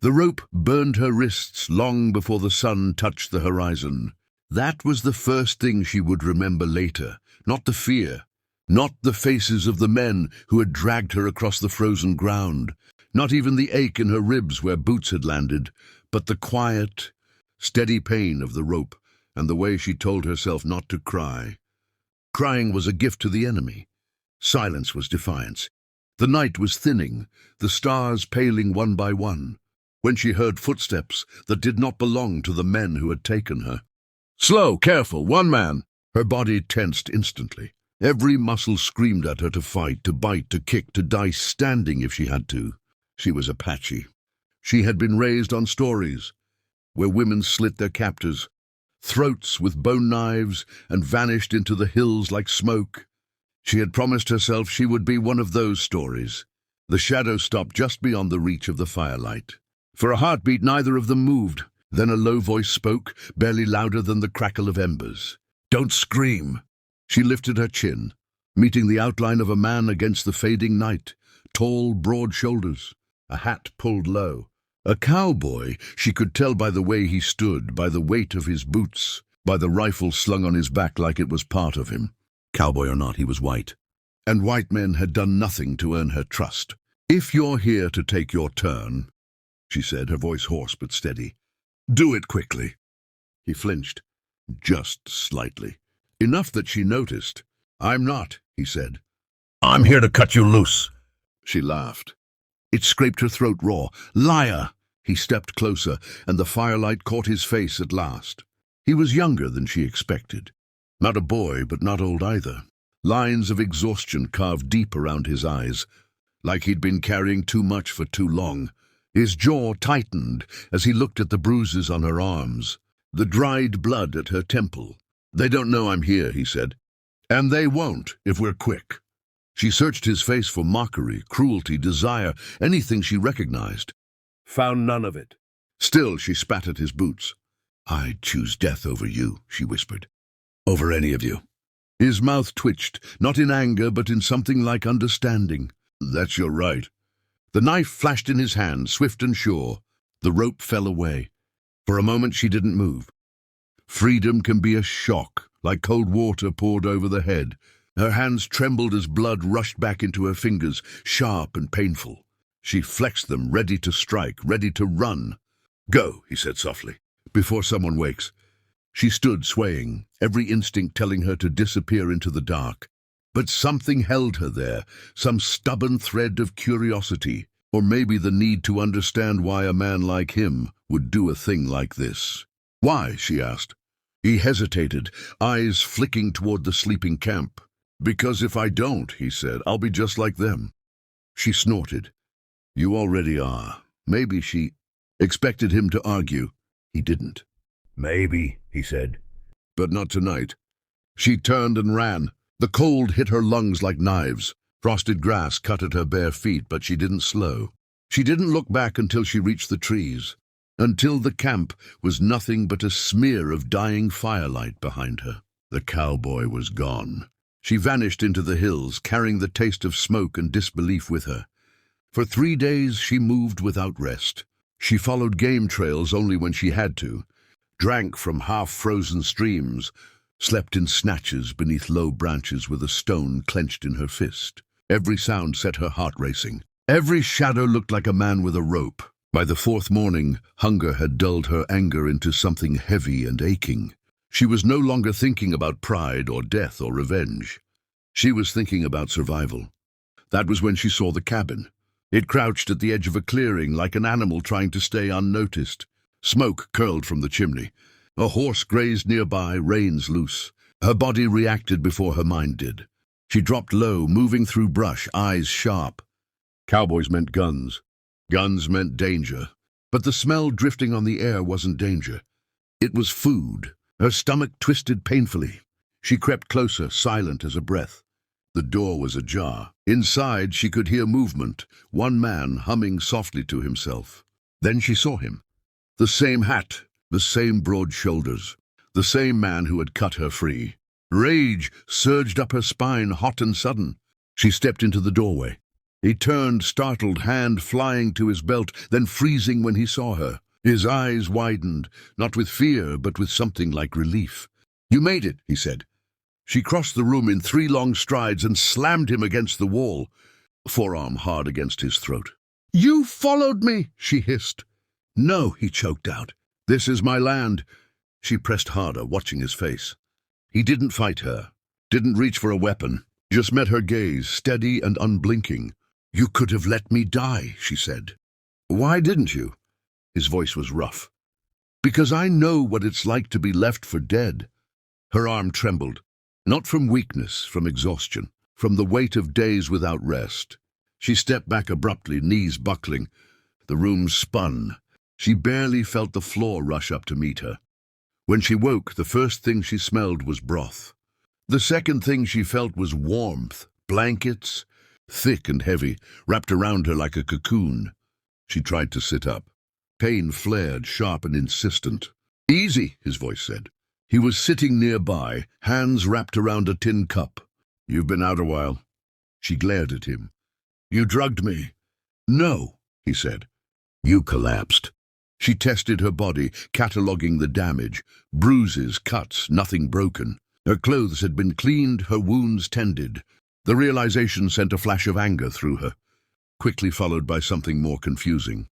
The rope burned her wrists long before the sun touched the horizon. That was the first thing she would remember later, not the fear, not the faces of the men who had dragged her across the frozen ground, not even the ache in her ribs where boots had landed, but the quiet, steady pain of the rope and the way she told herself not to cry. Crying was a gift to the enemy. Silence was defiance. The night was thinning, the stars paling one by one, when she heard footsteps that did not belong to the men who had taken her. "Slow, careful, one man!" Her body tensed instantly. Every muscle screamed at her to fight, to bite, to kick, to die standing if she had to. She was Apache. She had been raised on stories where women slit their captors' throats with bone knives and vanished into the hills like smoke. She had promised herself she would be one of those stories. The shadow stopped just beyond the reach of the firelight. For a heartbeat, neither of them moved. Then a low voice spoke, barely louder than the crackle of embers. "Don't scream." She lifted her chin, meeting the outline of a man against the fading night. Tall, broad shoulders, a hat pulled low. A cowboy, she could tell by the way he stood, by the weight of his boots, by the rifle slung on his back like it was part of him. Cowboy or not, he was white. And white men had done nothing to earn her trust. "If you're here to take your turn," she said, her voice hoarse but steady, "do it quickly." He flinched, just slightly. Enough that she noticed. "I'm not," he said. "I'm here to cut you loose." She laughed. It scraped her throat raw. "Liar!" He stepped closer, and the firelight caught his face at last. He was younger than she expected. Not a boy, but not old either. Lines of exhaustion carved deep around his eyes, like he'd been carrying too much for too long. His jaw tightened as he looked at the bruises on her arms, the dried blood at her temple. "They don't know I'm here," he said. "And they won't if we're quick." She searched his face for mockery, cruelty, desire, anything she recognized. Found none of it. Still, she spat at his boots. "I'd choose death over you," she whispered. "Over any of you." His mouth twitched, not in anger, but in something like understanding. "That's your right." The knife flashed in his hand, swift and sure. The rope fell away. For a moment she didn't move. Freedom can be a shock, like cold water poured over the head. Her hands trembled as blood rushed back into her fingers, sharp and painful. She flexed them, ready to strike, ready to run. "Go," he said softly, "before someone wakes." She stood swaying, every instinct telling her to disappear into the dark. But something held her there, some stubborn thread of curiosity, or maybe the need to understand why a man like him would do a thing like this. "Why?" she asked. He hesitated, eyes flicking toward the sleeping camp. "Because if I don't," he said, "I'll be just like them." She snorted. "You already are." Maybe she expected him to argue. He didn't. "Maybe," he said. "But not tonight." She turned and ran. The cold hit her lungs like knives. Frosted grass cut at her bare feet, but she didn't slow. She didn't look back until she reached the trees, until the camp was nothing but a smear of dying firelight behind her. The cowboy was gone. She vanished into the hills, carrying the taste of smoke and disbelief with her. For 3 days she moved without rest. She followed game trails only when she had to, drank from half-frozen streams, slept in snatches beneath low branches with a stone clenched in her fist. Every sound set her heart racing. Every shadow looked like a man with a rope. By the 4th morning, hunger had dulled her anger into something heavy and aching. She was no longer thinking about pride or death or revenge. She was thinking about survival. That was when she saw the cabin. It crouched at the edge of a clearing like an animal trying to stay unnoticed. Smoke curled from the chimney. A horse grazed nearby, reins loose. Her body reacted before her mind did. She dropped low, moving through brush, eyes sharp. Cowboys meant guns. Guns meant danger. But the smell drifting on the air wasn't danger. It was food. Her stomach twisted painfully. She crept closer, silent as a breath. The door was ajar. Inside, she could hear movement, one man humming softly to himself. Then she saw him. The same hat, the same broad shoulders, the same man who had cut her free. Rage surged up her spine, hot and sudden. She stepped into the doorway. He turned, startled, hand flying to his belt, then freezing when he saw her. His eyes widened, not with fear, but with something like relief. "You made it," he said. She crossed the room in 3 long strides and slammed him against the wall, forearm hard against his throat. "You followed me," she hissed. "No," he choked out. "This is my land." She pressed harder, watching his face. He didn't fight her, didn't reach for a weapon, just met her gaze, steady and unblinking. "You could have let me die," she said. "Why didn't you?" His voice was rough. "Because I know what it's like to be left for dead." Her arm trembled, not from weakness, from exhaustion, from the weight of days without rest. She stepped back abruptly, knees buckling. The room spun. She barely felt the floor rush up to meet her. When she woke, the first thing she smelled was broth. The second thing she felt was warmth, blankets, thick and heavy, wrapped around her like a cocoon. She tried to sit up. Pain flared, sharp and insistent. "Easy," his voice said. He was sitting nearby, hands wrapped around a tin cup. "You've been out a while." She glared at him. "You drugged me." "No," he said. "You collapsed." She tested her body, cataloguing the damage. Bruises, cuts, nothing broken. Her clothes had been cleaned, her wounds tended. The realization sent a flash of anger through her, quickly followed by something more confusing.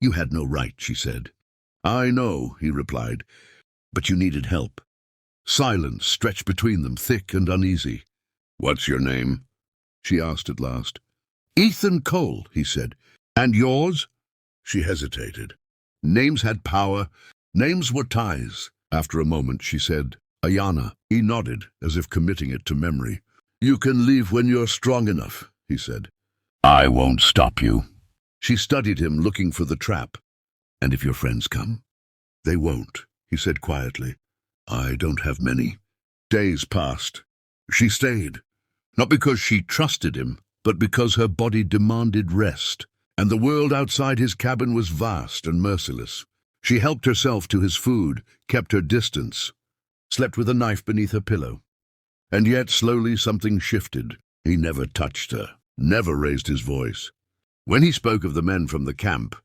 "You had no right," she said. "I know," he replied, "but you needed help." Silence stretched between them, thick and uneasy. "What's your name?" she asked at last. "Ethan Cole," he said. "And yours?" She hesitated. Names had power. Names were ties. After a moment, she said, "Ayana." He nodded, as if committing it to memory. "You can leave when you're strong enough," he said. "I won't stop you." She studied him, looking for the trap. "And if your friends come?" "They won't," he said quietly. "I don't have many." Days passed. She stayed, not because she trusted him, but because her body demanded rest, and the world outside his cabin was vast and merciless. She helped herself to his food, kept her distance, slept with a knife beneath her pillow. And yet, slowly, something shifted. He never touched her, never raised his voice. When he spoke of the men from the camp,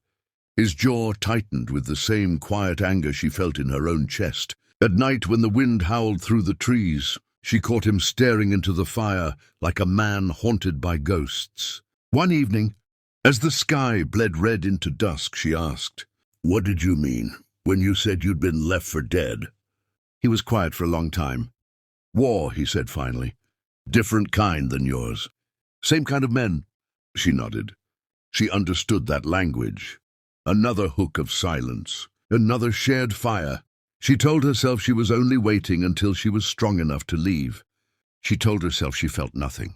his jaw tightened with the same quiet anger she felt in her own chest. At night, when the wind howled through the trees, she caught him staring into the fire like a man haunted by ghosts. One evening, as the sky bled red into dusk, she asked, "What did you mean when you said you'd been left for dead?" He was quiet for a long time. "War," he said finally. "Different kind than yours." "Same kind of men." She nodded. She understood that language. Another hook of silence, another shared fire. She told herself she was only waiting until she was strong enough to leave. She told herself she felt nothing.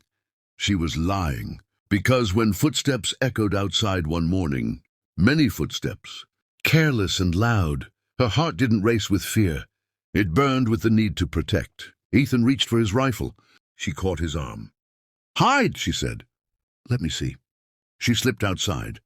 She was lying, because when footsteps echoed outside one morning, many footsteps, careless and loud, her heart didn't race with fear. It burned with the need to protect. Ethan reached for his rifle. She caught his arm. "Hide," she said. "Let me see." She slipped outside,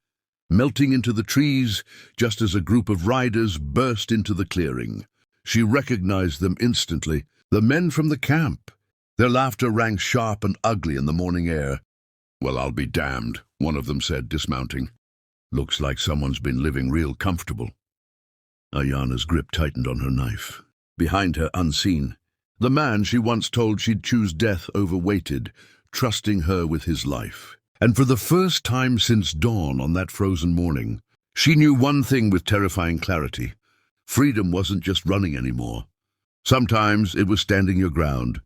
melting into the trees just as a group of riders burst into the clearing. She recognized them instantly, the men from the camp. Their laughter rang sharp and ugly in the morning air. "Well, I'll be damned," one of them said, dismounting. "Looks like someone's been living real comfortable." Ayana's grip tightened on her knife. Behind her, unseen, the man she once told she'd choose death over waited, trusting her with his life. And for the first time since dawn on that frozen morning, she knew one thing with terrifying clarity. Freedom wasn't just running anymore. Sometimes it was standing your ground,